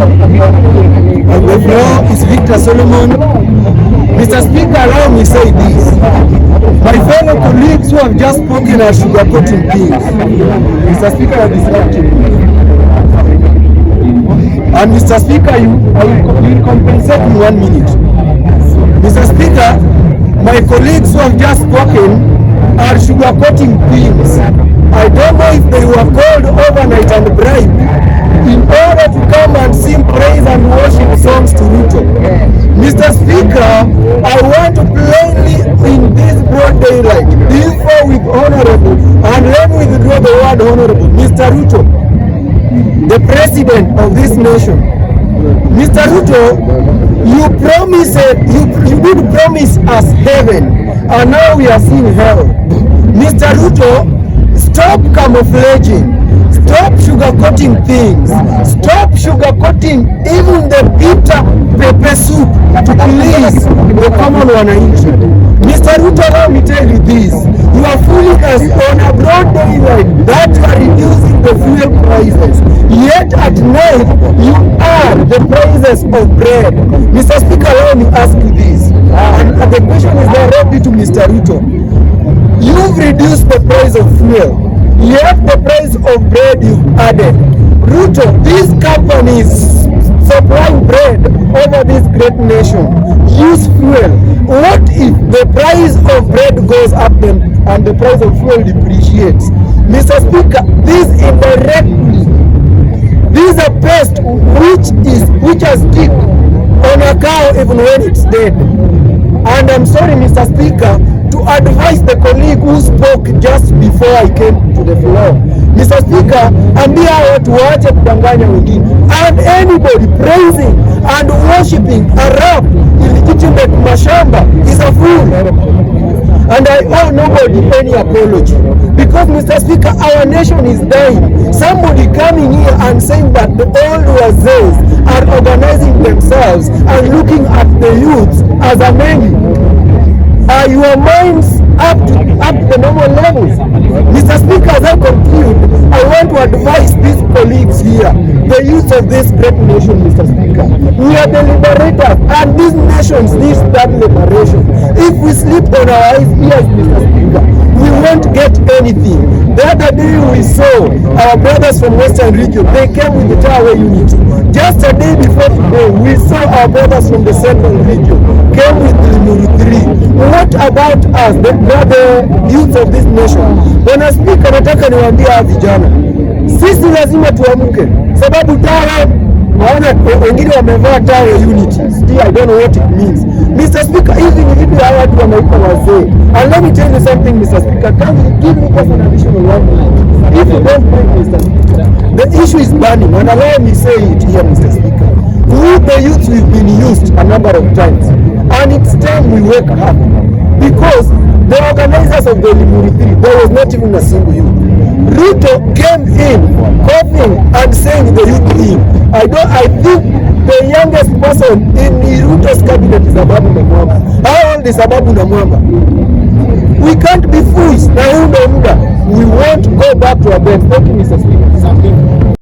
On the floor is Victor Solomon. Mr. Speaker, allow me to say this. My fellow colleagues who have just spoken are sugarcoating things. Mr. Speaker, you are disrupting me. And Mr. Speaker, you will compensate in 1 minute. Mr. Speaker, my colleagues who have just spoken are sugarcoating things. I don't know if they were called overnight and bribed in order to come and sing praise and worship songs to Ruto. Mr. Speaker, I want to plainly in this broad daylight, therefore with honorable, and let me withdraw the word honorable, Mr. Ruto, the president of this nation. Mr. Ruto, you did promise us heaven, and now we are seeing hell. Mr. Ruto, stop camouflaging. Stop sugarcoating things. Stop sugarcoating even the bitter pepper soup to please the common wananchi. Mr. Ruto, let me tell you this. You are fooling us on a broad daylight that you are reducing the fuel prices. Yet at night, you are the prices of bread. Mr. Speaker, let me ask you this. And the question is directly to Mr. Ruto. You've reduced the price of fuel. Yet the price of bread you've added. Ruto, these companies supplying bread over this great nation use fuel. What if the price of bread goes up and the price of fuel depreciates? Mr. Speaker, this indirectly, this is a pest which has stick on a cow even when it's dead. And I'm sorry, Mr. Speaker, to advise the colleague who spoke just before I came to the floor. Mr. Speaker, ambia watu waache kudanganya wengine. And anybody praising and worshipping a rap illegitimate mashamba is a fool. And I owe nobody any apology. Because, Mr. Speaker, our nation is dying. Somebody coming here and saying that the old wazés are organizing themselves and looking at the youths as a menu. Are your minds up to the normal levels? Mr. Speaker, as I conclude, I want to advise these colleagues here, the youth of this great nation, Mr. Speaker. We are the liberators, and these nations need that liberation. If we sleep on our ears, Mr. Speaker, we won't get anything. The other day we saw our brothers from Western region, they came with the Tower unit. Just a day before today, we saw our brothers from the Central region came with the Limuru 3. What about us, the youth of this nation? Bwana Speaker, nataka niwaambia vijana, sisi lazima tuamke, sababu Tower, naona wengine wamevaa Tower unit. Still, I don't know what it means. Mr. Speaker, hivi ni vipi hawa watu wanaitwa wazee? And let me tell you something, Mr. Speaker. Can you give me just an additional 1 minute? If you don't mind, Mr. Speaker, the issue is burning, and allow me say it here, Mr. Speaker. We, the youth, we've been used a number of times, and it's time we wake up. Because the organizers of the Limuru 3, there was not even a single youth. Ruto came in, coughing and saying the youth thing. I think the youngest person in Ruto's cabinet is Ababu Namwamba. How old is Ababu Namwamba? We can't be fools. We won't go back to our bed. Thank you, Mr. Speaker.